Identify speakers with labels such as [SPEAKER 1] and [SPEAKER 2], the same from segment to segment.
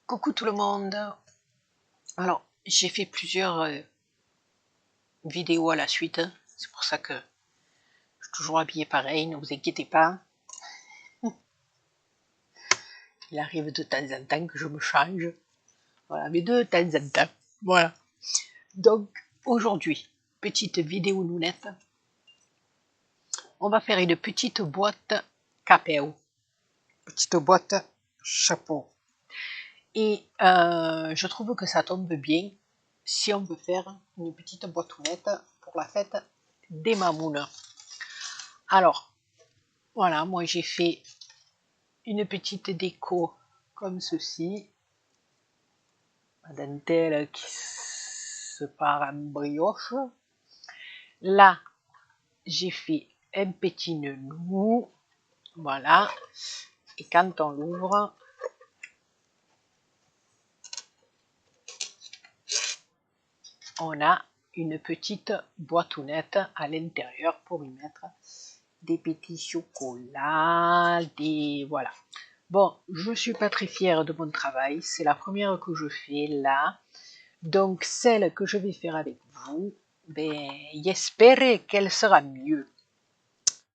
[SPEAKER 1] Coucou tout le monde. Alors, j'ai fait plusieurs vidéos à la suite. C'est pour ça que je suis toujours habillée pareil, ne vous inquiétez pas. Il arrive de temps en temps que je me change. Voilà, mais de temps en temps. Voilà. Donc, aujourd'hui, petite vidéo nounette. On va faire une petite boîte capéo. Petite boîte chapeau. Et je trouve que ça tombe bien si on veut faire une petite boîtounette pour la fête des mamounes. Alors, voilà, moi j'ai fait une petite déco comme ceci. Ma dentelle qui se part en brioche. Là, j'ai fait un petit nounou. Voilà. Et quand on l'ouvre, on a une petite boîtounette à l'intérieur pour y mettre des petits chocolats, des... voilà. Bon, je suis pas très fière de mon travail, c'est la première que je fais là. Donc celle que je vais faire avec vous, ben, j'espère qu'elle sera mieux.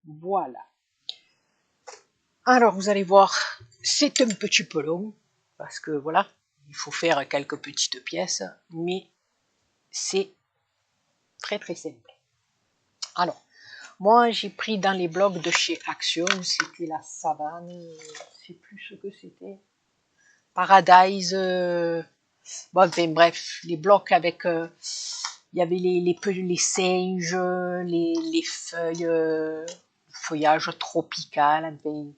[SPEAKER 1] Voilà. Alors vous allez voir, c'est un petit peu long, parce que voilà, il faut faire quelques petites pièces, mais c'est très très simple. Alors, moi j'ai pris dans les blocs de chez Action, c'était la savane, je sais plus ce que c'était, Paradise, bon, enfin, bref, les blocs avec, il y avait les singes, les feuilles, feuillage tropical, enfin,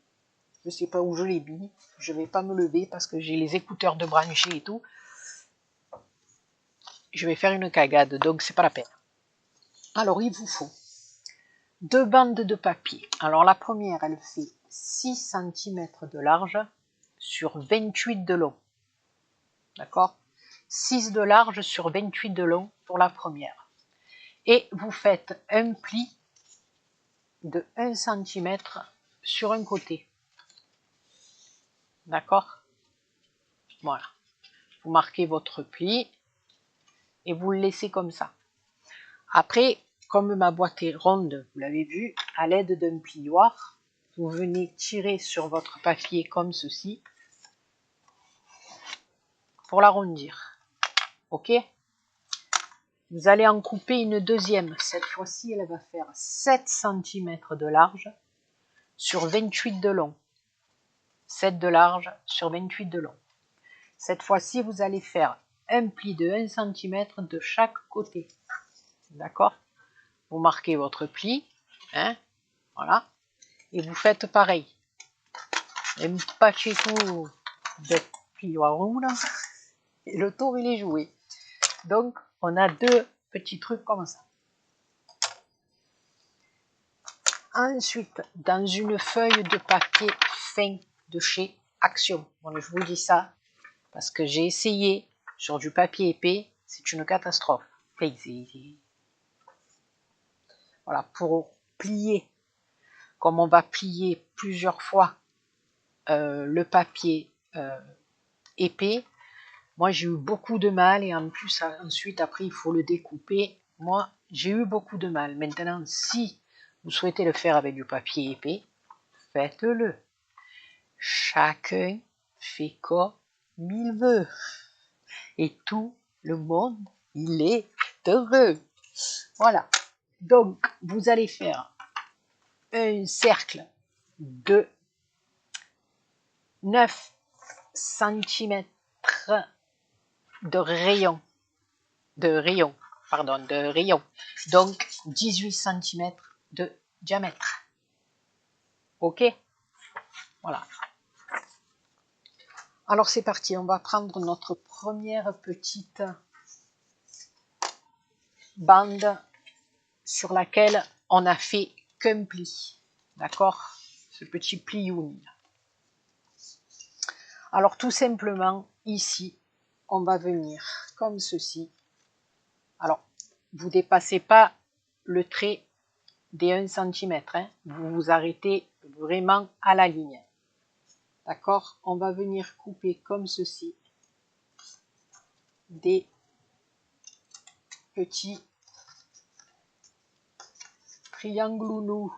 [SPEAKER 1] je sais pas où je l'ai mis, je vais pas me lever parce que j'ai les écouteurs de brancher et tout, je vais faire une cagade, donc c'est pas la peine. Alors il vous faut 2 bandes de papier. Alors la première, elle fait 6 cm de large sur 28 de long. D'accord? 6 de large sur 28 de long pour la première. Et vous faites un pli de 1 cm sur un côté. D'accord? Voilà. Vous marquez votre pli et vous le laissez comme ça. Après, comme ma boîte est ronde, vous l'avez vu, à l'aide d'un plioir, vous venez tirer sur votre papier comme ceci pour l'arrondir. Ok? Vous allez en couper une deuxième. Cette fois-ci, elle va faire 7 cm de large sur 28 de long. 7 de large sur 28 de long. Cette fois-ci, vous allez faire un pli de 1 cm de chaque côté. D'accord? Vous marquez votre pli, hein, voilà, et vous faites pareil. Un petit coup de plioir et le tour il est joué. Donc, on a 2 petits trucs comme ça. Ensuite, dans une feuille de papier fin de chez Action. Bon, je vous dis ça parce que j'ai essayé sur du papier épais, c'est une catastrophe. Voilà, pour plier, comme on va plier plusieurs fois le papier épais, moi j'ai eu beaucoup de mal et en plus ensuite après il faut le découper. Moi j'ai eu beaucoup de mal. Maintenant si vous souhaitez le faire avec du papier épais, faites-le. Chacun fait comme il veut. Et tout le monde, il est heureux. Voilà. Donc, vous allez faire un cercle de 9 cm de rayon. De rayon. Donc, 18 cm de diamètre. Ok? Voilà. Alors c'est parti, on va prendre notre première petite bande sur laquelle on a fait qu'un pli. D'accord? Ce petit pliouni. Alors tout simplement, ici, on va venir comme ceci. Alors, vous dépassez pas le trait des 1 cm. Hein. Vous vous arrêtez vraiment à la ligne. D'accord? On va venir couper comme ceci des petits triangles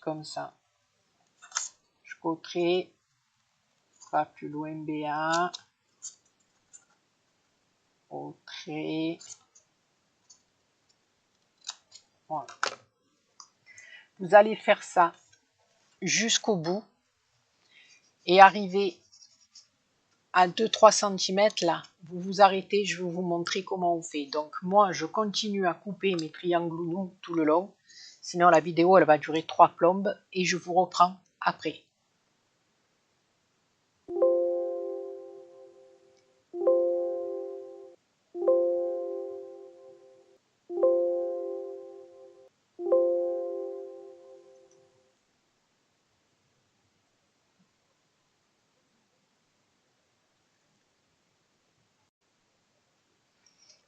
[SPEAKER 1] comme ça. Je coterai pas plus loin BA, au trait. Voilà. Vous allez faire ça jusqu'au bout et arriver à 2-3 cm là, vous vous arrêtez, je vais vous montrer comment on fait. Donc moi je continue à couper mes triangles tout le long, sinon la vidéo elle va durer 3 plombes et je vous reprends après.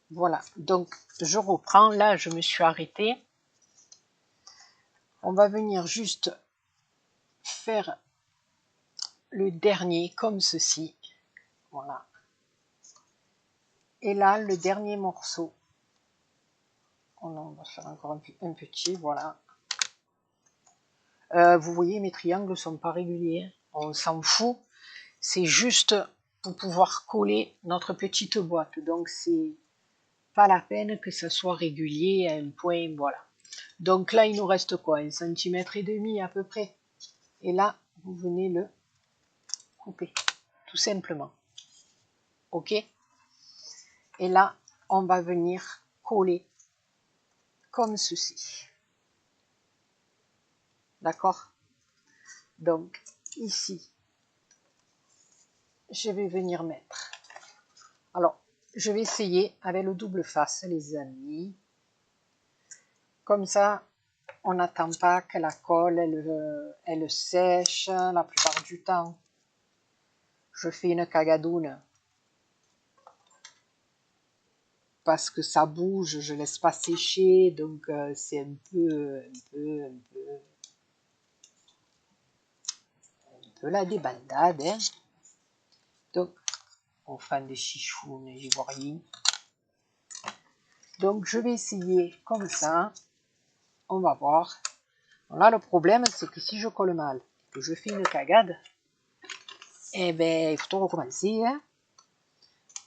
[SPEAKER 1] Voilà, donc je reprends, là je me suis arrêtée. On va venir juste faire le dernier comme ceci. Voilà. Et là, le dernier morceau. On va faire encore un petit, voilà. Vous voyez, mes triangles sont pas réguliers. On s'en fout. C'est juste pour pouvoir coller notre petite boîte. Donc, c'est pas la peine que ça soit régulier à un point, voilà. Donc là, il nous reste quoi? 1,5 cm à peu près. Et là, vous venez le couper, tout simplement. Ok? Et là, on va venir coller comme ceci. D'accord? Donc, ici, je vais venir mettre. Alors, je vais essayer avec le double face, les amis. Comme ça, on n'attend pas que la colle, elle sèche la plupart du temps. Je fais une cagadoune. Parce que ça bouge, je laisse pas sécher, donc c'est un peu la débandade. Hein. Donc, on fait des chichounes, j'y vois rien. Donc, je vais essayer comme ça. On va voir. Là, le problème, c'est que si je colle mal, que je fais une cagade, eh ben, il faut tout recommencer. Hein.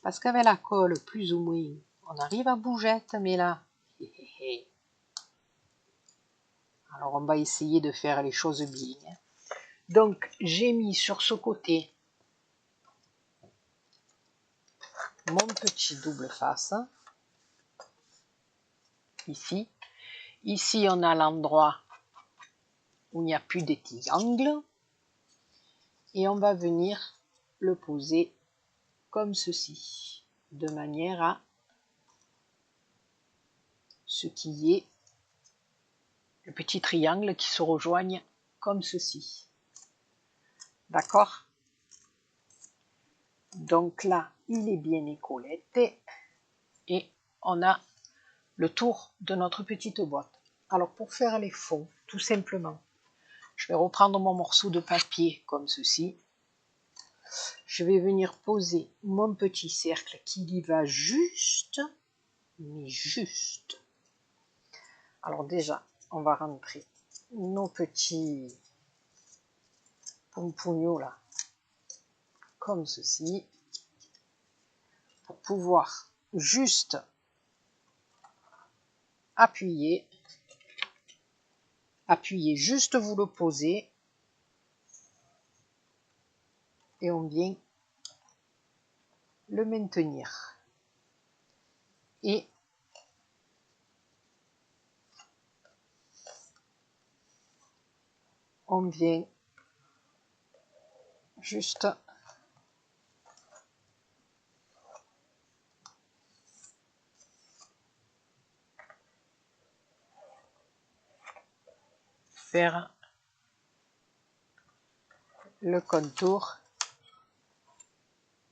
[SPEAKER 1] Parce qu'avec la colle, plus ou moins, on arrive à bougette, mais là, alors on va essayer de faire les choses bien. Hein. Donc, j'ai mis sur ce côté mon petit double face. Ici. Ici, on a l'endroit où il n'y a plus de triangles. Et on va venir le poser comme ceci. De manière à ce qu'il y ait le petit triangle qui se rejoignent comme ceci. D'accord? Donc là, il est bien écoletté et on a le tour de notre petite boîte. Alors pour faire les fonds, tout simplement, je vais reprendre mon morceau de papier comme ceci. Je vais venir poser mon petit cercle qui y va juste, mais juste. Alors déjà, on va rentrer nos petits pompouniaux là, comme ceci, pour pouvoir juste appuyer, juste vous le posez, et on vient le maintenir. Et on vient juste faire le contour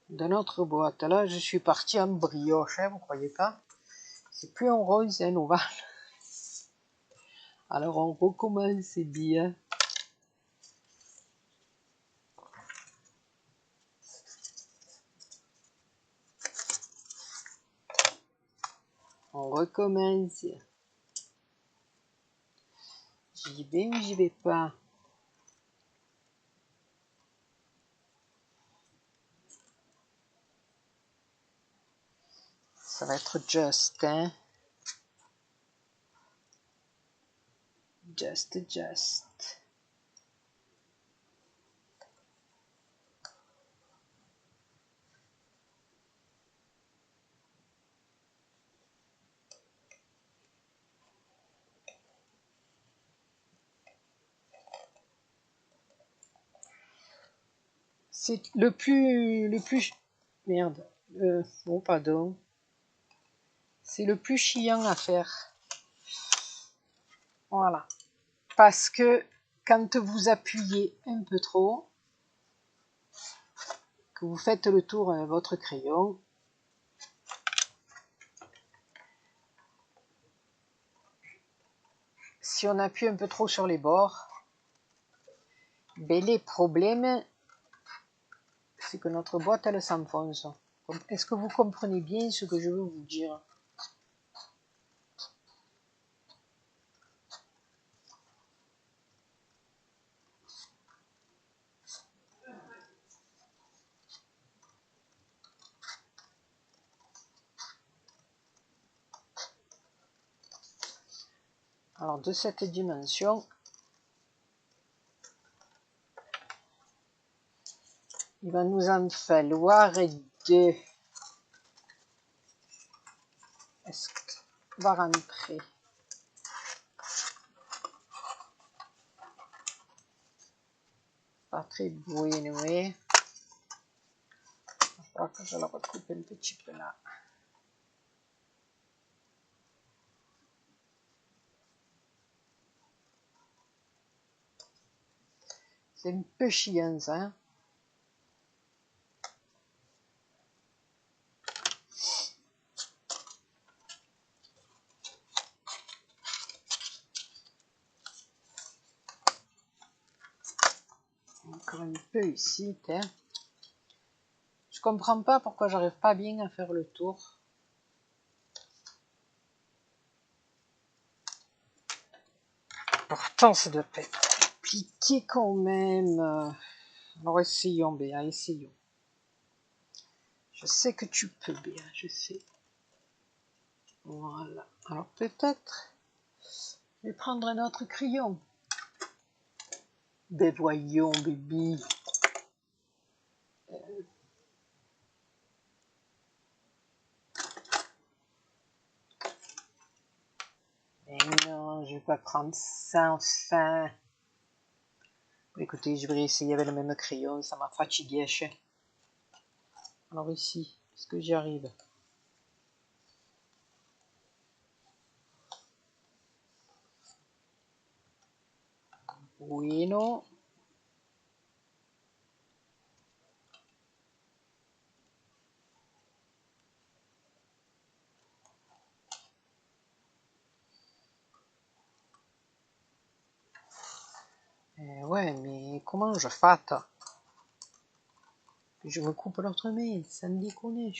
[SPEAKER 1] de notre boîte. Là, je suis parti en brioche, hein, vous croyez pas? C'est plus en rose, c'est un ovale. Alors, on recommence bien. recommence. J'y vais ou j'y vais pas? Ça va être just, hein? Just. C'est le plus, merde, bon, pardon. C'est le plus chiant à faire. Voilà. Parce que quand vous appuyez un peu trop, que vous faites le tour avec votre crayon, si on appuie un peu trop sur les bords, ben les problèmes, c'est que notre boîte, elle s'enfonce. Est-ce que vous comprenez bien ce que je veux vous dire? Alors, de cette dimension, il va nous en falloir deux. Est-ce qu'on va rentrer? Pas très beau, anyway. Je crois que je la recoupe un petit peu là. C'est un peu chiant, ça. Hein? Encore un peu ici, hein. Je comprends pas pourquoi j'arrive pas bien à faire le tour. Pourtant, ça doit être compliqué quand même. Alors essayons, Béa, essayons. Je sais que tu peux, Béa, je sais. Voilà. Alors peut-être, je vais prendre un autre crayon. Ben voyons, bébé. Mais non, je vais pas prendre ça, enfin. Écoutez, je vais essayer avec le même crayon, ça m'a fatigué. Alors ici, est-ce que j'y arrive? Oui, non. Ouais, mais comment je fâte? Je me coupe l'autre main, ça me déconne.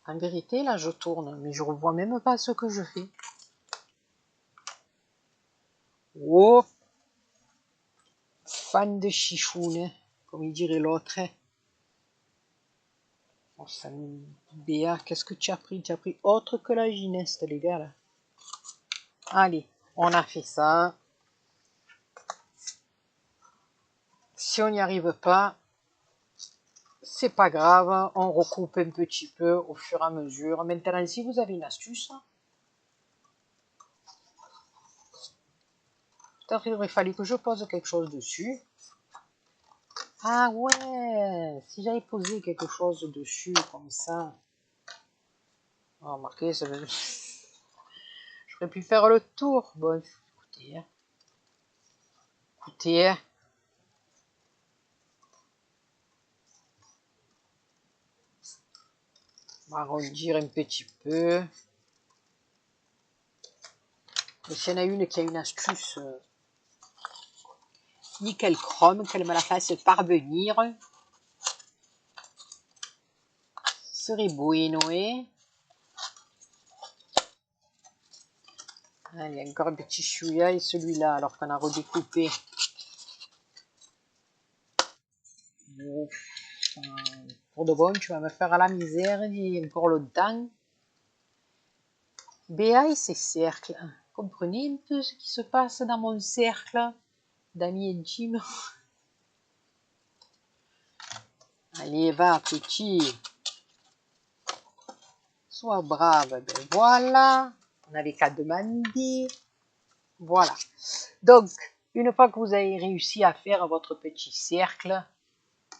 [SPEAKER 1] En vérité, là, je tourne, mais je revois même pas ce que je fais. Oh, fan de chichoune, comme il dirait l'autre. Oh, ça me... Béa, qu'est-ce que tu as pris? Tu as pris autre que la gineste, les gars, là. Allez, on a fait ça. Si on n'y arrive pas, c'est pas grave, on recoupe un petit peu au fur et à mesure. Maintenant, si vous avez une astuce, peut-être qu'il aurait fallu que je pose quelque chose dessus. Ah ouais, si j'avais posé quelque chose dessus, comme ça. Oh, remarquez, ça veut... j'aurais pu faire le tour. Bon, écoutez, écoutez. On va arrondir un petit peu. Mais s'il y en a une qui a une astuce, nickel chrome, qu'elle me la fasse parvenir. Ce serait bueno, hein? Ah, il y a encore un petit chouïa et celui-là, alors qu'on a redécoupé. Bon, pour de bon, tu vas me faire à la misère, il y a encore longtemps. Béa et ses cercles. Comprenez un peu ce qui se passe dans mon cercle d'amis intimes. Allez, va, petit. Sois brave. Ben voilà. On n'avait qu'à demander. Voilà. Donc, une fois que vous avez réussi à faire votre petit cercle,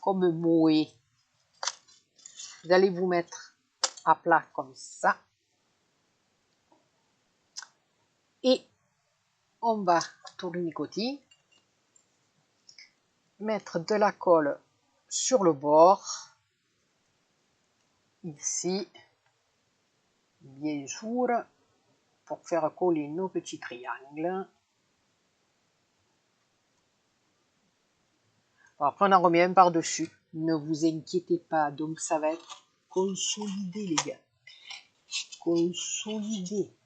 [SPEAKER 1] comme Moé, vous allez vous mettre à plat comme ça. Et on va tournicoter, mettre de la colle sur le bord, ici, bien sûr, pour faire coller nos petits triangles. Après, on en remet un par-dessus. Ne vous inquiétez pas, donc ça va être consolidé, les gars. Consolidé.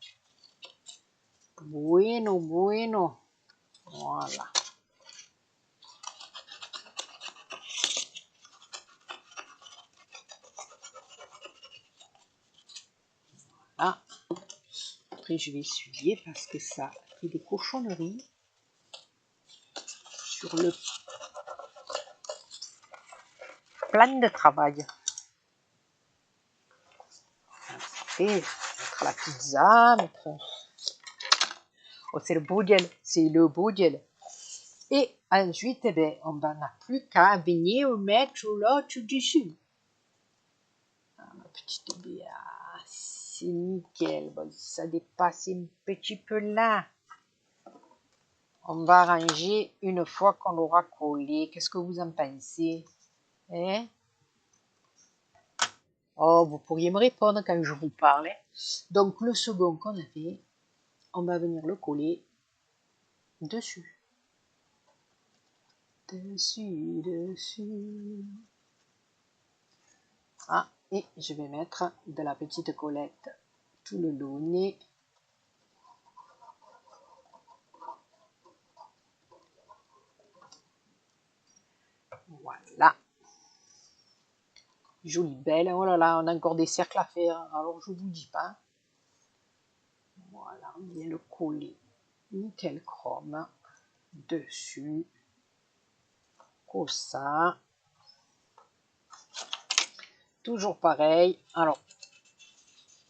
[SPEAKER 1] Bueno, bueno. Voilà. Ah. Après, je vais essuyer parce que ça fait des cochonneries sur le plan de travail. Après, mettre la pizza, mettre... Oh, c'est le bordel, c'est le bordel. Et ensuite, eh ben, on n'a plus qu'à venir mettre l'autre dessus. Ah, ma petite Béa, c'est nickel. Bon, ça dépasse un petit peu là. On va ranger une fois qu'on l'aura collé. Qu'est-ce que vous en pensez? Hein? Oh, vous pourriez me répondre quand je vous parle. Donc, le second qu'on a fait, on va venir le coller dessus. Dessus, dessus. Ah, et je vais mettre de la petite collette tout le long. Voilà. Jolie belle. Oh là là, on a encore des cercles à faire. Alors, je vous dis pas. Voilà, on vient le coller nickel chrome dessus. Comme ça. Toujours pareil. Alors,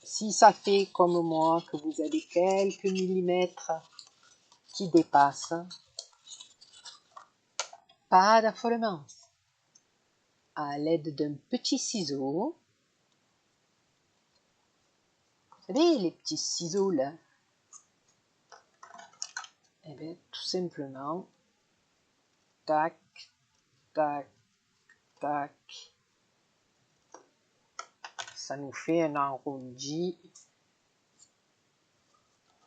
[SPEAKER 1] si ça fait comme moi que vous avez quelques millimètres qui dépassent, pas d'affolement. À l'aide d'un petit ciseau, vous savez, les petits ciseaux là, et bien tout simplement, tac, tac, tac, ça nous fait un arrondi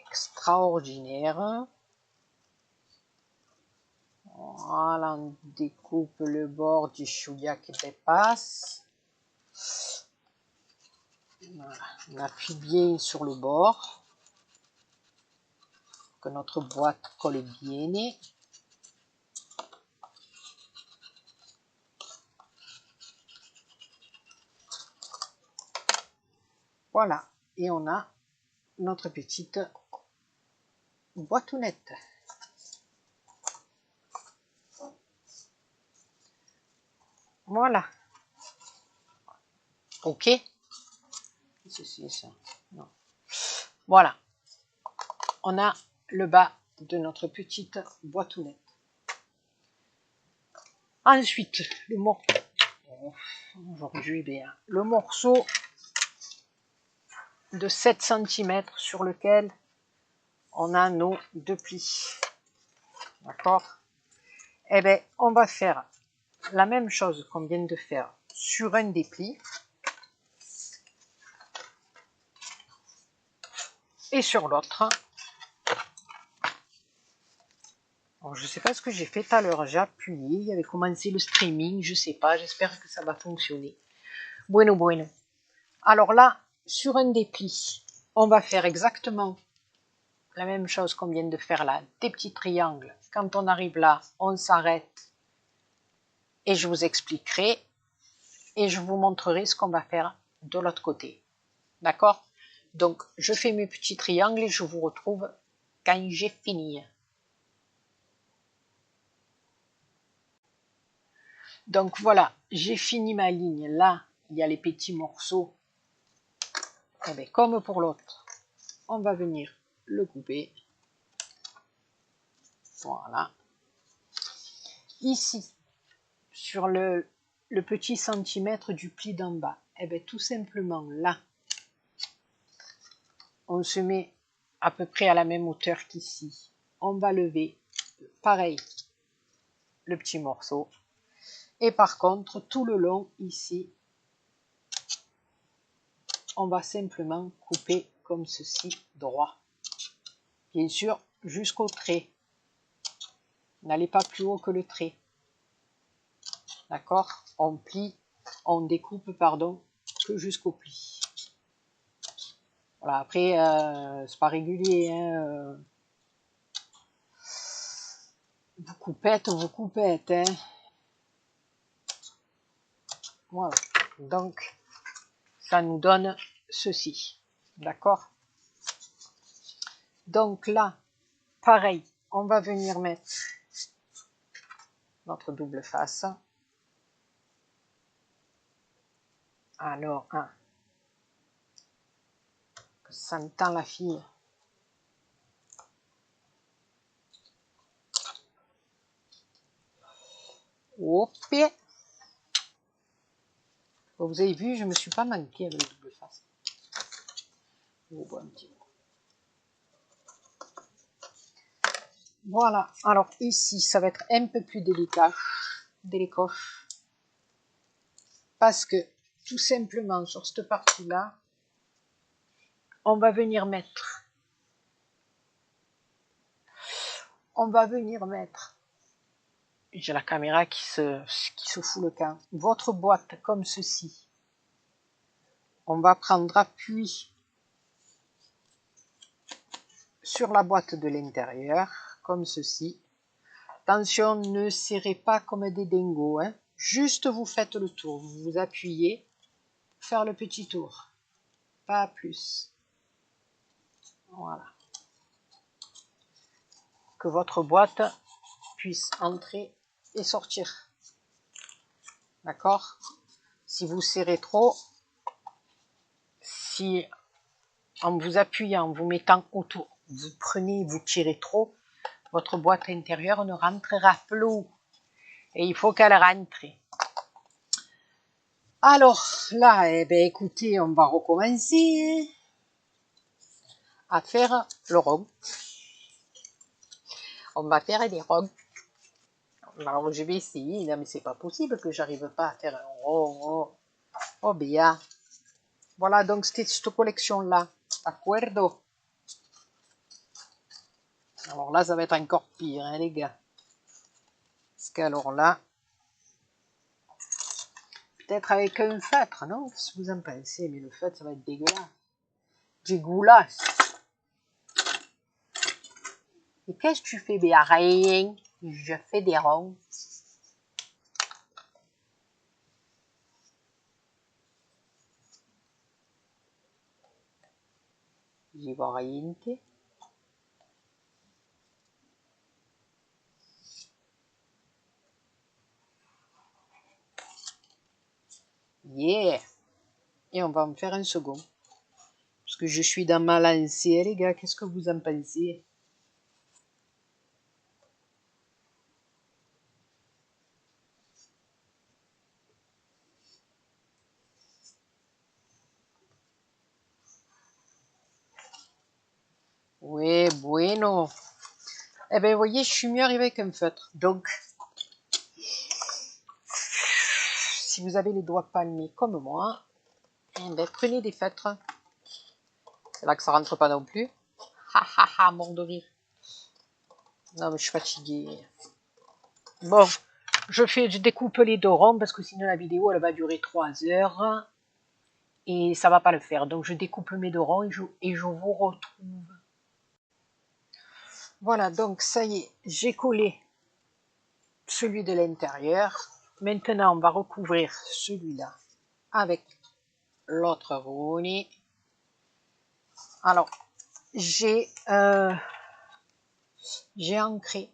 [SPEAKER 1] extraordinaire. Voilà, on découpe le bord du chouïa qui dépasse. Voilà, on appuie bien sur le bord, que notre boîte colle bien. Voilà, et on a notre petite boîtonnette. Voilà. Ok. Ceci, ça. Non. Voilà. On a le bas de notre petite boîtonnette. Ensuite, le morceau. Aujourd'hui, bien. Le morceau de 7 cm sur lequel on a nos deux plis. D'accord? Eh bien, on va faire la même chose qu'on vient de faire sur un des plis et sur l'autre. Alors, je sais pas ce que j'ai fait tout à l'heure. J'ai appuyé, il y avait commencé le streaming, je sais pas. J'espère que ça va fonctionner. Bueno, bueno. Alors là, sur un des plis, on va faire exactement la même chose qu'on vient de faire là. Des petits triangles. Quand on arrive là, on s'arrête. Et je vous expliquerai. Et je vous montrerai ce qu'on va faire de l'autre côté. D'accord? Donc, je fais mes petits triangles et je vous retrouve quand j'ai fini. Donc voilà, j'ai fini ma ligne. Là, il y a les petits morceaux. Et bien, comme pour l'autre, on va venir le couper. Voilà. Ici, sur le petit centimètre du pli d'en bas, et bien tout simplement là, on se met à peu près à la même hauteur qu'ici. On va lever, pareil, le petit morceau. Et par contre, tout le long, ici, on va simplement couper comme ceci, droit. Bien sûr, jusqu'au trait. N'allez pas plus haut que le trait. D'accord? On plie, on découpe, pardon, que jusqu'au pli. Voilà, après, c'est pas régulier, hein. Vous coupez, hein. Voilà. Donc, ça nous donne ceci. D'accord? Donc là, pareil, on va venir mettre notre double face. Alors, ça me tend la fille. Hop. Vous avez vu, je me suis pas manqué avec le double face. On voit un petit peu. Voilà, alors ici, ça va être un peu plus délicat, parce que tout simplement sur cette partie-là, on va venir mettre, j'ai la caméra qui se fout le camp, votre boîte comme ceci. On va prendre appui sur la boîte de l'intérieur, comme ceci. Attention, ne serrez pas comme des dingos, hein. Juste vous faites le tour, vous vous appuyez, faire le petit tour, pas plus. Voilà. Que votre boîte puisse entrer et sortir. D'accord? Si vous serrez trop, si en vous appuyant, en vous mettant autour, vous prenez, vous tirez trop, votre boîte intérieure ne rentrera plus. Et il faut qu'elle rentre. Alors là, eh bien, écoutez, on va recommencer à faire le rond. On va faire des ronds. Alors je vais essayer, non mais c'est pas possible que j'arrive pas à faire un rond. Oh bien. Voilà, donc c'était cette collection-là. D'accordo? Alors là, ça va être encore pire, hein, les gars. Parce qu'alors là, peut-être avec un feutre, non? Si vous en pensez, mais le feutre, ça va être dégueulasse. Dégueulasse. Et qu'est-ce que tu fais? Ben rien. Je fais des ronds. J'y vois rien. Yeah. Et on va en faire un second. Parce que je suis dans ma lancée, les gars. Qu'est-ce que vous en pensez? Oui, bueno. Eh bien, vous voyez, je suis mieux arrivé avec un feutre. Donc, si vous avez les doigts palmés comme moi, eh bien, prenez des feutres. C'est là que ça rentre pas non plus. Ha ha ha, mort de rire. Non, mais je suis fatiguée. Bon, je découpe les deux ronds parce que sinon la vidéo elle va durer 3 heures et ça va pas le faire. Donc je découpe mes deux ronds et je vous retrouve. Voilà, donc ça y est, j'ai collé celui de l'intérieur. Maintenant, on va recouvrir celui-là avec l'autre roulis. Alors, j'ai ancré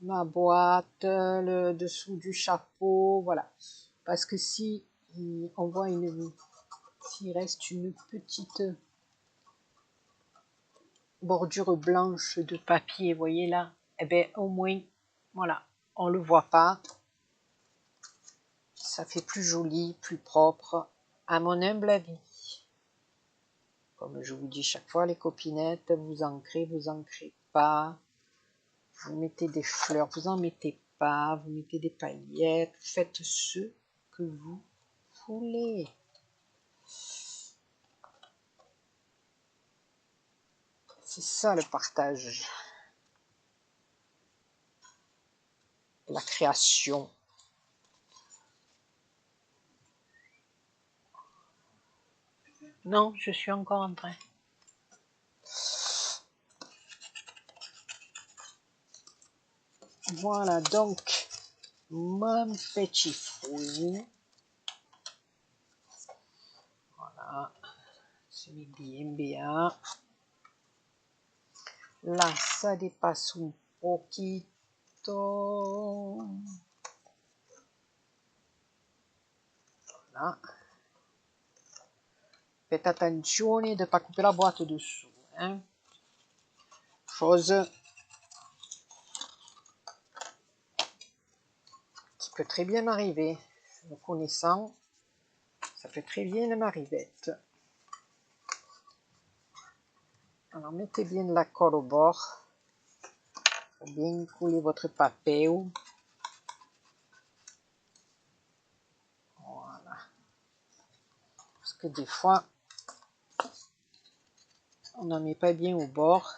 [SPEAKER 1] ma boîte, le dessous du chapeau, voilà. Parce que si on voit s'il reste une petite bordure blanche de papier, vous voyez là, eh bien au moins, voilà, on le voit pas. Ça fait plus joli, plus propre, à mon humble avis. Comme je vous dis chaque fois, les copinettes, vous ancrez pas. Vous mettez des fleurs, vous en mettez pas. Vous mettez des paillettes. Faites ce que vous voulez. C'est ça le partage. La création. Non, je suis encore en train. Voilà donc mon petit fruit. Voilà, c'est bien. Là, ça dépasse un poquito. Voilà. Faites attention de ne pas couper la boîte dessous. Hein. Chose qui peut très bien m'arriver. Me connaissant, ça peut très bien m'arriver. Alors mettez bien de la colle au bord. Pour bien couler votre papier. Voilà. Parce que des fois, on n'en met pas bien au bord.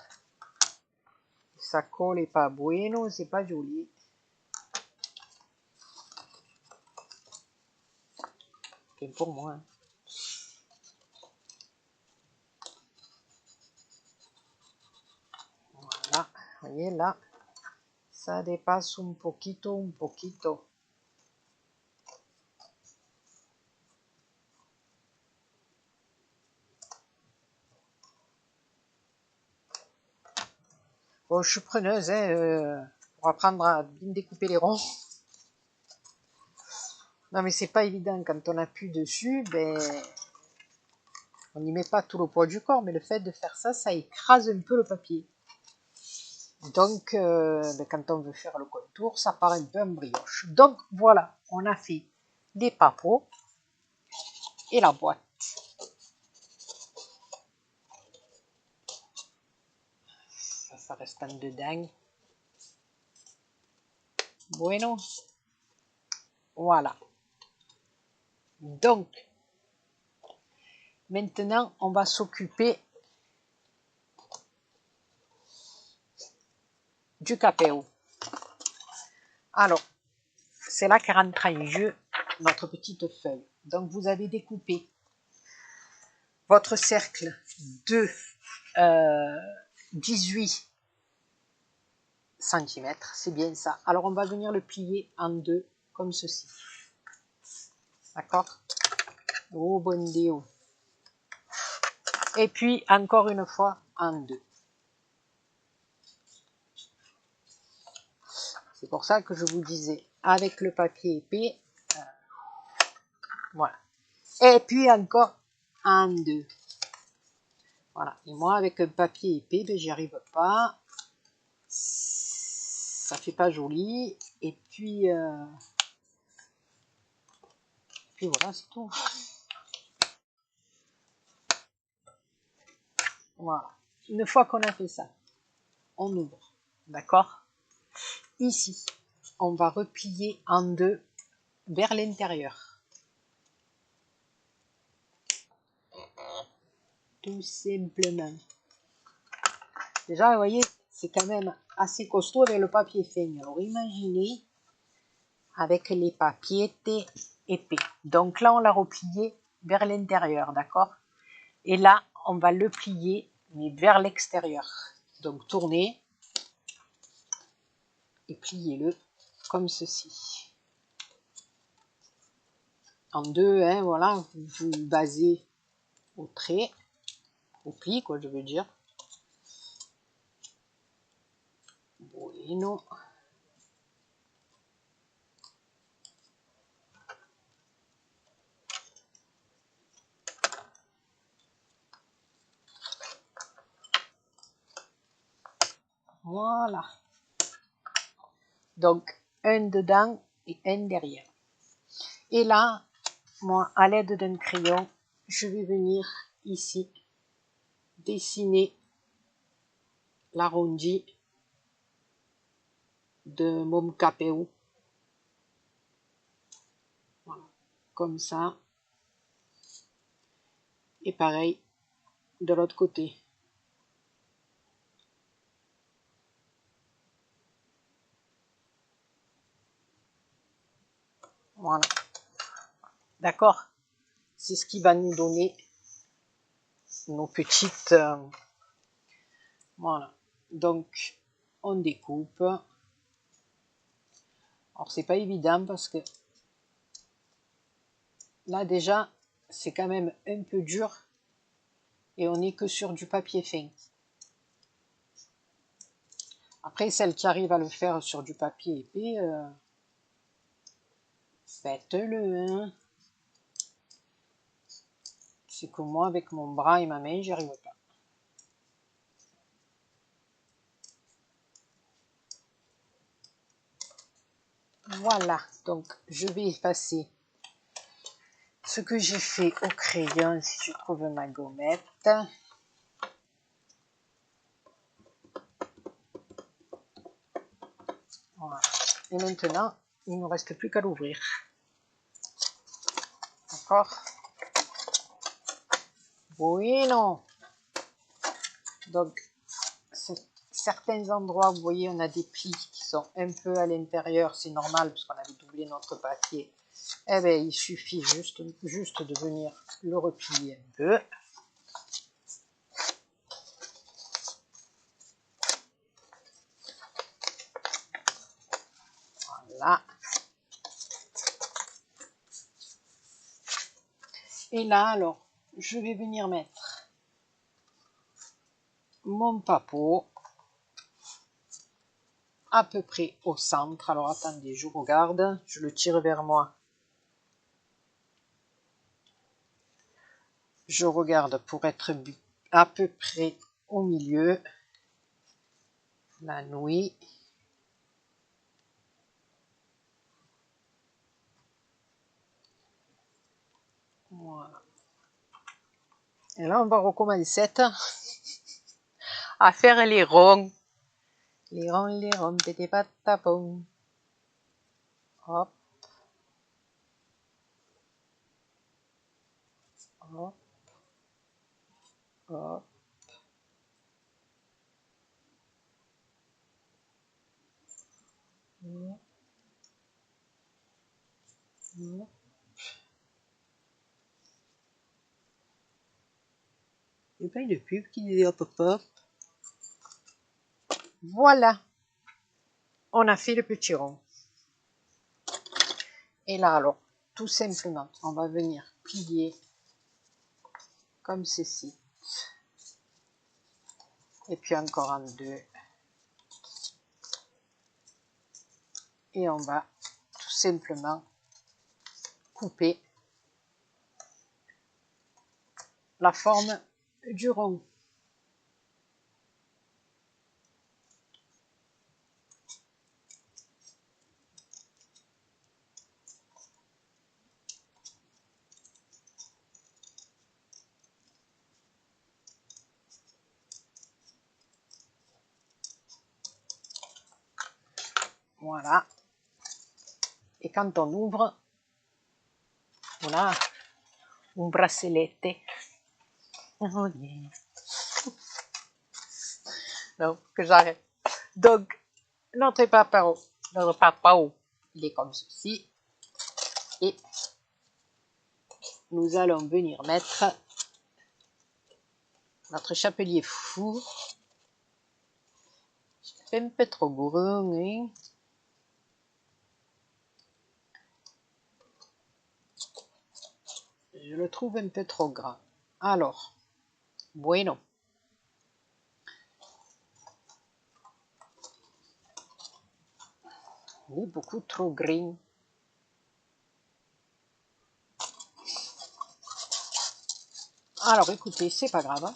[SPEAKER 1] Ça colle et pas bueno, c'est pas joli. Et pour moi. Voilà, vous voyez là, ça dépasse un poquito. Bon, je suis preneuse pour apprendre à bien découper les ronds. Non mais c'est pas évident quand on appuie dessus, ben on n'y met pas tout le poids du corps, mais le fait de faire ça, ça écrase un peu le papier. Donc ben, quand on veut faire le contour, ça paraît un peu en brioche. Donc voilà, on a fait les papeaux et la boîte. Ça reste en dedans. Bueno. Voilà. Donc, maintenant, on va s'occuper du capéo. Alors, c'est là que rentre en jeu notre petite feuille. Donc, vous avez découpé votre cercle de 18 cm. C'est bien ça. Alors, on va venir le plier en deux, comme ceci. D'accord? Oh, bon Dieu. Et puis, encore une fois, en deux. C'est pour ça que je vous disais, avec le papier épais, voilà. Et puis encore en deux. Voilà. Et moi, avec un papier épais, ben, j'y arrive pas. Ça fait pas joli. Et puis voilà, c'est tout. Voilà. Une fois qu'on a fait ça, on ouvre. D'accord? Ici, on va replier en deux vers l'intérieur. Tout simplement. Déjà, vous voyez, c'est quand même assez costaud avec le papier fin. Alors imaginez avec les papiers épais. Donc là, on l'a replié vers l'intérieur, d'accord? Et là, on va le plier, mais vers l'extérieur. Donc tournez et pliez-le comme ceci. En deux, hein, voilà, vous basez au trait, au pli, quoi, je veux dire. Bueno. Voilà. Donc, un dedans et un derrière. Et là, moi, à l'aide d'un crayon, je vais venir ici dessiner l'arrondi de mon capéo. Voilà, comme ça. Et pareil de l'autre côté. Voilà. D'accord? C'est ce qui va nous donner nos petites... voilà. Donc, on découpe. Alors, c'est pas évident parce que là, déjà, c'est quand même un peu dur et on n'est que sur du papier fin. Après, celles qui arrivent à le faire sur du papier épais, faites-le, hein. C'est que moi, avec mon bras et ma main, j'y arrive pas. Voilà, donc je vais effacer ce que j'ai fait au crayon, si je trouve ma gommette. Voilà. Et maintenant, il ne me reste plus qu'à l'ouvrir. D'accord? Oui, non. Donc, certains endroits, vous voyez, on a des plis qui sont un peu à l'intérieur. C'est normal, parce qu'on avait doublé notre papier. Eh bien, il suffit juste de venir le replier un peu. Voilà. Et là, alors, je vais venir mettre mon papeau à peu près au centre. Alors, attendez, je regarde. Je le tire vers moi. Je regarde pour être à peu près au milieu. La nouille. Voilà. Et là, on va recommencer à faire les ronds. Les ronds, pété patapon. Hop. Hop. Hop. Hop. Hop. Il n'y a pas de pub qui dit hop hop hop. Voilà. On a fait le petit rond. Et là, alors, tout simplement, on va venir plier comme ceci. Et puis encore en deux. Et on va tout simplement couper la forme du rond. Voilà. Et quand on ouvre, voilà, un bracelete. Oh yeah. Non, que j'arrête. Donc, notre papao, il est comme ceci. Et nous allons venir mettre notre chapelier fou. C'est un peu trop gros, hein. Je le trouve un peu trop grand. Alors, bueno. Il est beaucoup trop green. Alors, écoutez, c'est pas grave.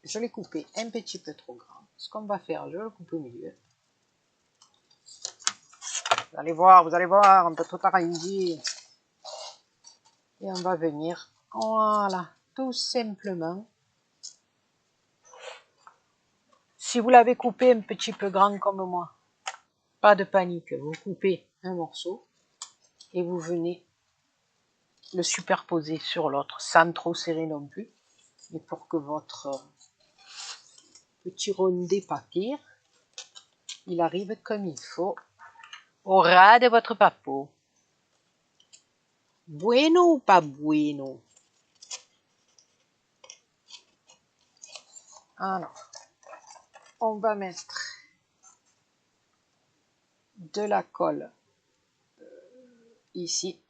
[SPEAKER 1] Je l'ai coupé un petit peu trop grand. Ce qu'on va faire, je le coupe au milieu. Vous allez voir, on peut tout arranger. Et on va venir, voilà, tout simplement. Si vous l'avez coupé un petit peu grand comme moi, pas de panique, vous coupez un morceau et vous venez le superposer sur l'autre, sans trop serrer non plus, mais pour que votre petit rondé papier, il arrive comme il faut au ras de votre papeau. Bueno ou pas bueno? Alors, on va mettre de la colle ici.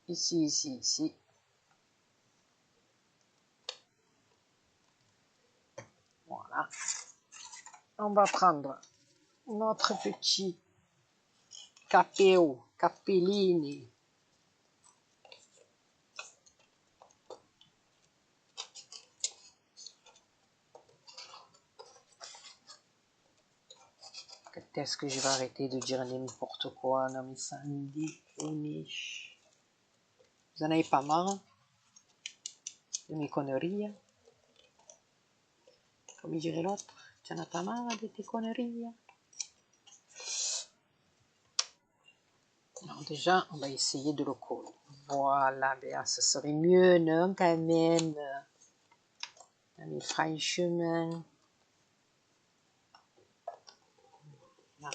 [SPEAKER 1] Ici, ici, ici. Voilà. On va prendre notre petit capellini. Quand est-ce que je vais arrêter de dire n'importe quoi? Non mais ça me déconne. Vous en avez pas marre de mes conneries? Comme dirait l'autre, tu en as pas marre de tes conneries? Alors déjà, on va essayer de le coller. Voilà, bien, ça serait mieux, non, quand même. Mais franchement... Là.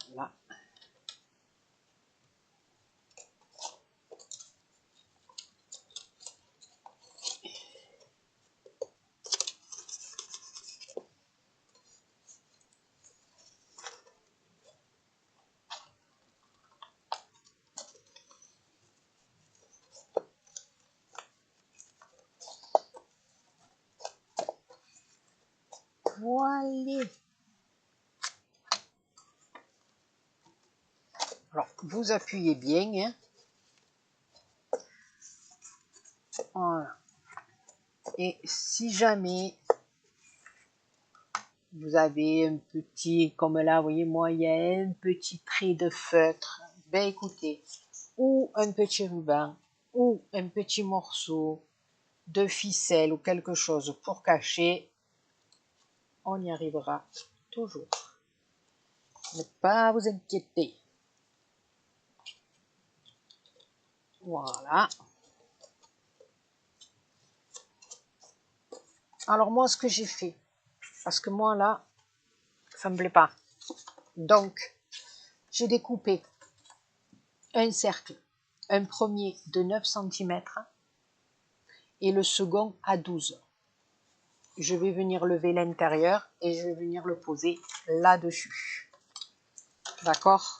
[SPEAKER 1] Voilà. Voilà. Alors, vous appuyez bien, hein. Voilà. Et si jamais vous avez un petit, comme là, vous voyez, moi, il y a un petit trait de feutre, ben écoutez, ou un petit ruban, ou un petit morceau de ficelle ou quelque chose pour cacher, on y arrivera toujours. Ne pas vous inquiéter. Voilà. Alors moi, ce que j'ai fait, parce que moi là, ça me plaît pas. Donc, j'ai découpé un cercle, un premier de 9 cm et le second à 12. Je vais venir lever l'intérieur et je vais venir le poser là-dessus. D'accord?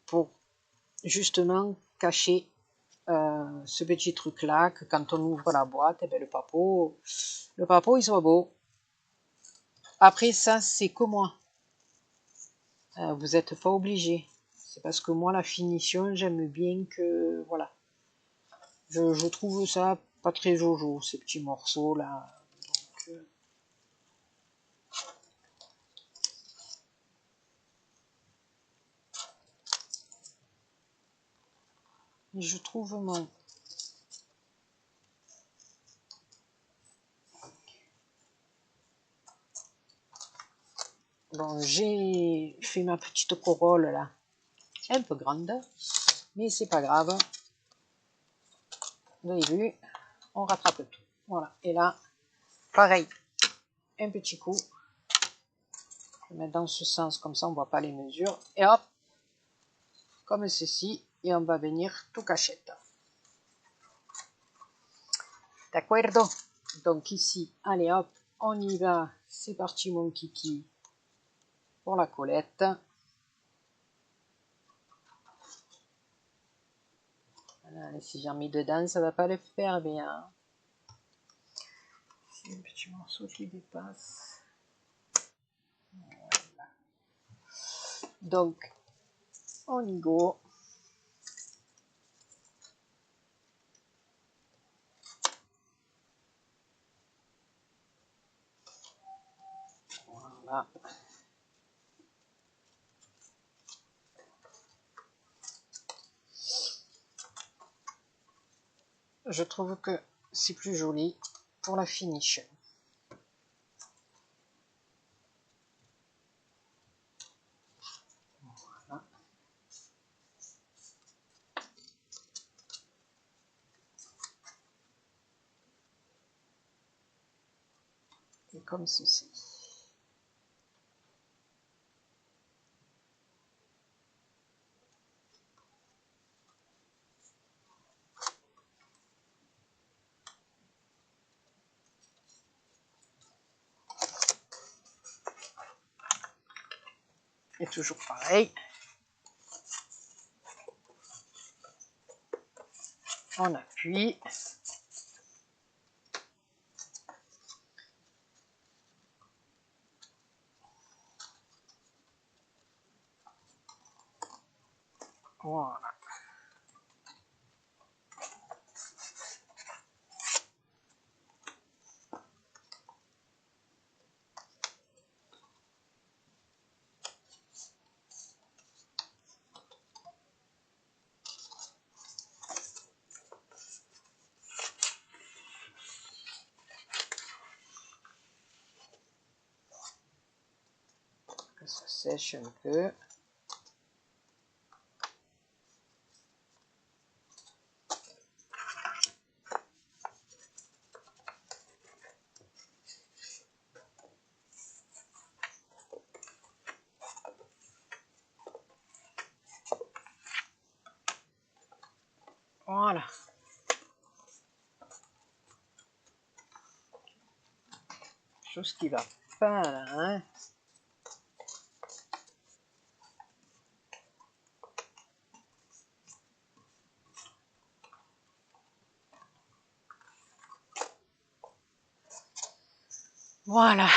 [SPEAKER 1] Pour justement cacher ce petit truc là que quand on ouvre la boîte, eh bien, le papeau il soit beau. Après ça, c'est que moi. Vous n'êtes pas obligé. C'est parce que moi la finition, j'aime bien que voilà. Je trouve ça pas très jojo, ces petits morceaux là. Donc, je trouve mon Bon, j'ai fait ma petite corolle là, un peu grande, mais c'est pas grave. Vous avez vu, on rattrape tout. Voilà, et là, pareil, un petit coup. Je vais mettre dans ce sens, comme ça on voit pas les mesures. Et hop, comme ceci, et on va venir tout cachette. D'accordo? Donc ici, allez hop, on y va. C'est parti mon kiki pour la colette. Voilà, si j'en mets dedans, ça va pas le faire bien. C'est un petit morceau qui dépasse. Voilà. Donc, on y go. Voilà. Je trouve que c'est plus joli pour la finish. Voilà. Et comme ceci. Et toujours pareil. On appuie. Voilà. Que ça sèche un peu. Voilà. Chose qui va pas là, hein. Voilà.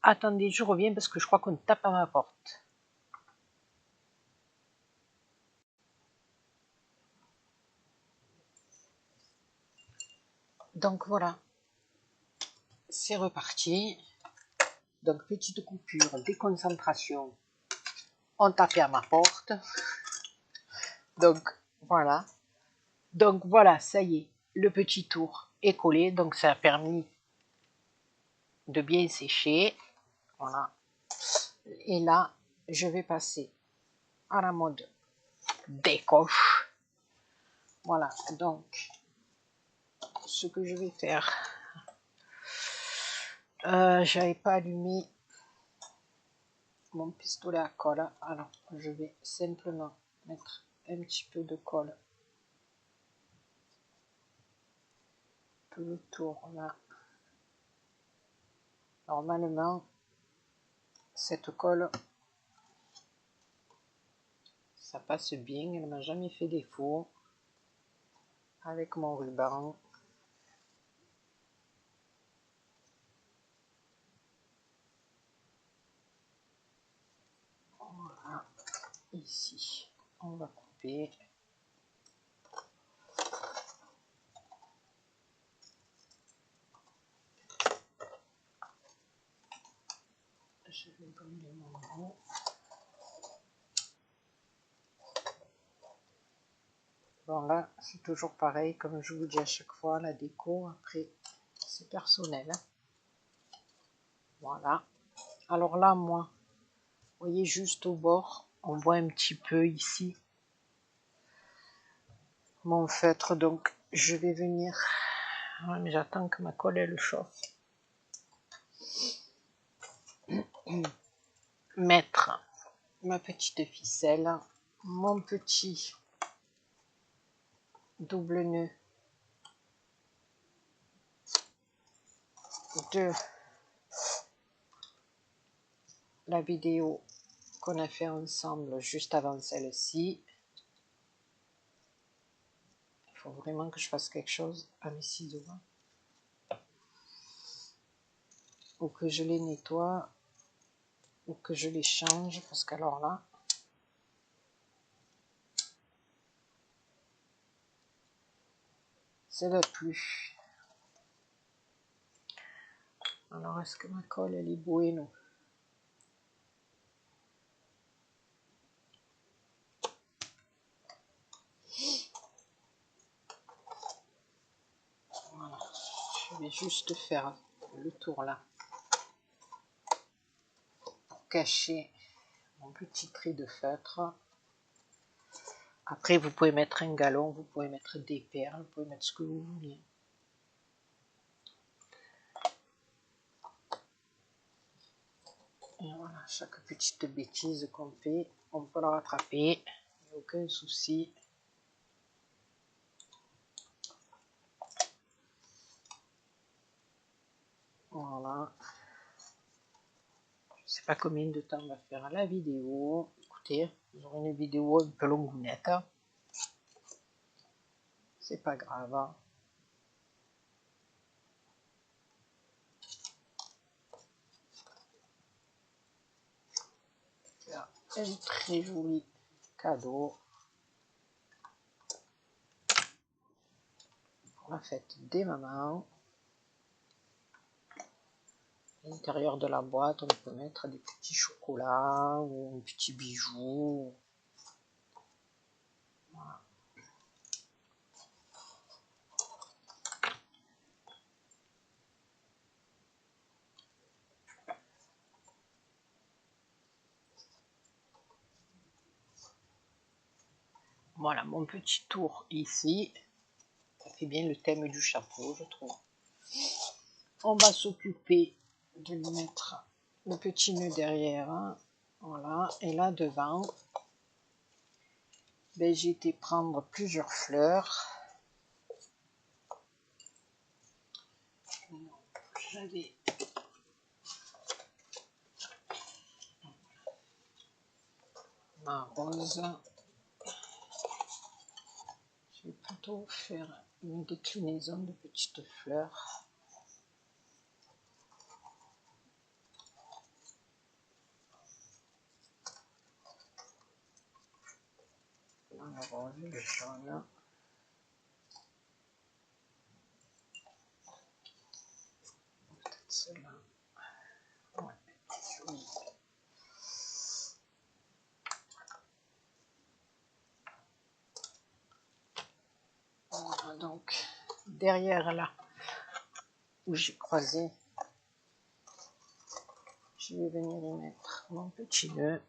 [SPEAKER 1] Attendez, je reviens parce que je crois qu'on tape à ma porte. Donc voilà, c'est reparti. Donc petite coupure, déconcentration. On tapait à ma porte. Donc voilà. Donc voilà, ça y est, le petit tour est collé. Donc ça a permis de bien sécher. Voilà. Et là, je vais passer à la mode décoche. Voilà, donc ce que je vais faire, j'avais pas allumé mon pistolet à colle, alors je vais simplement mettre un petit peu de colle tout autour là. Normalement, cette colle, ça passe bien, elle m'a jamais fait défaut avec mon ruban. Voilà, ici, on va couper. Je vais brûler mon bout. Bon là, c'est toujours pareil, comme je vous dis à chaque fois, la déco, après, c'est personnel. Hein. Voilà. Alors là, moi, voyez, juste au bord, on voit un petit peu ici mon feutre. Donc je vais venir, ouais, mais j'attends que ma colle elle chauffe, mettre ma petite ficelle, mon petit double nœud de la vidéo qu'on a fait ensemble juste avant celle-ci. Il faut vraiment que je fasse quelque chose à mes ciseaux, ou que je les nettoie, ou que je les change, parce qu'alors là, ça va plus. Alors, est-ce que ma colle, elle est bueno? Voilà, je vais juste faire le tour là, pour cacher mon petit trait de feutre. Après, vous pouvez mettre un galon, vous pouvez mettre des perles, vous pouvez mettre ce que vous voulez. Et voilà, chaque petite bêtise qu'on fait, on peut la rattraper, il n'y a aucun souci. Voilà. Je ne sais pas combien de temps va faire la vidéo. Écoutez, vous aurez une vidéo un peu longounette. C'est pas grave. Un très joli cadeau pour la fête des mamans. À l'intérieur de la boîte, on peut mettre des petits chocolats ou un petit bijou. Voilà. Voilà mon petit tour ici. Ça fait bien le thème du chapeau, je trouve. On va s'occuper de lui mettre le petit nœud derrière. Voilà. Et là devant, ben, j'ai été prendre plusieurs fleurs. J'avais ma rose. Je vais plutôt faire une déclinaison de petites fleurs. Dans le rose et le jaune. Peut-être celle-là. Ouais, joli. Voilà, donc derrière là où j'ai croisé, je vais venir y mettre mon petit nœud.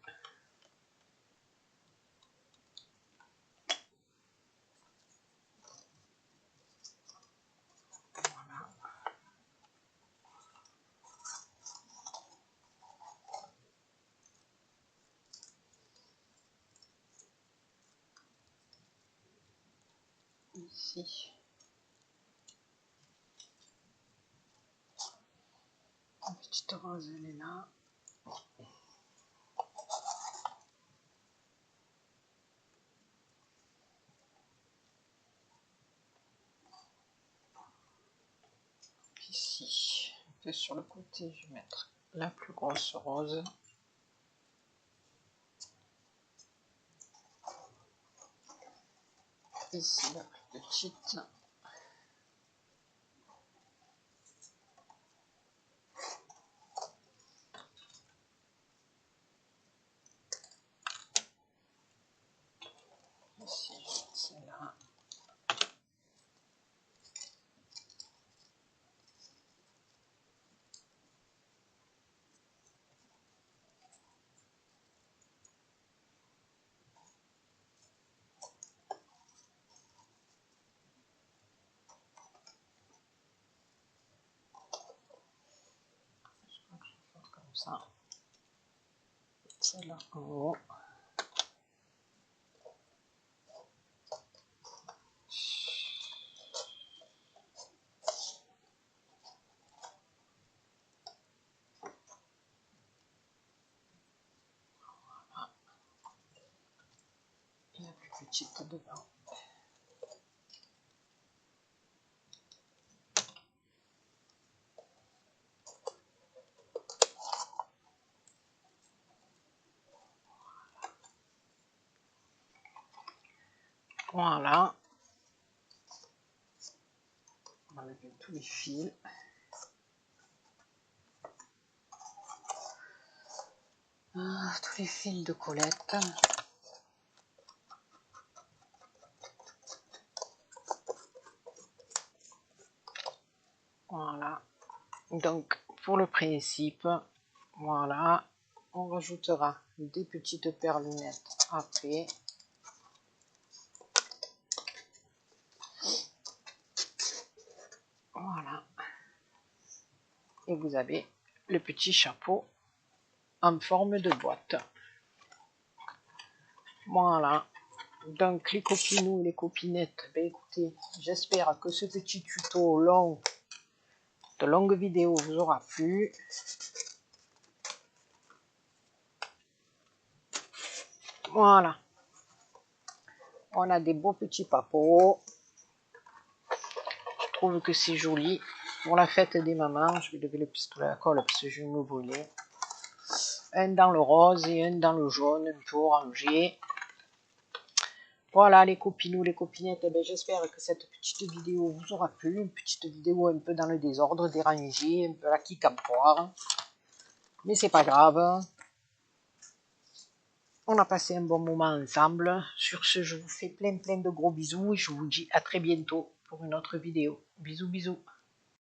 [SPEAKER 1] Voilà. Ici. La petite rose, elle est là. Ici, un peu sur le côté, je vais mettre la plus grosse rose. Ici, la plus petite. Ici, celle-là. ça. Celle-là en haut. Et la plus petite dedans. Voilà. On va enlever tous les fils. Tous les fils de Colette. Voilà. Donc, pour le principe, voilà, on rajoutera des petites perlunettes après. Voilà. Et vous avez le petit chapeau en forme de boîte. Voilà. Donc les copinous, les copinettes, ben écoutez, j'espère que ce petit tuto long, de longue vidéo vous aura plu. Voilà. On a des beaux petits papeaux. Je trouve que c'est joli. Pour la fête des mamans, je vais lever le pistolet à colle parce que je vais me brûler. Un dans le rose et un dans le jaune, un peu orangé. Voilà les copinous, les copinettes, eh ben, j'espère que cette petite vidéo vous aura plu. Une petite vidéo un peu dans le désordre, dérangée, un peu la kick en poire. Mais c'est pas grave. On a passé un bon moment ensemble. Sur ce, je vous fais plein de gros bisous et je vous dis à très bientôt pour une autre vidéo. Bisous, bisous.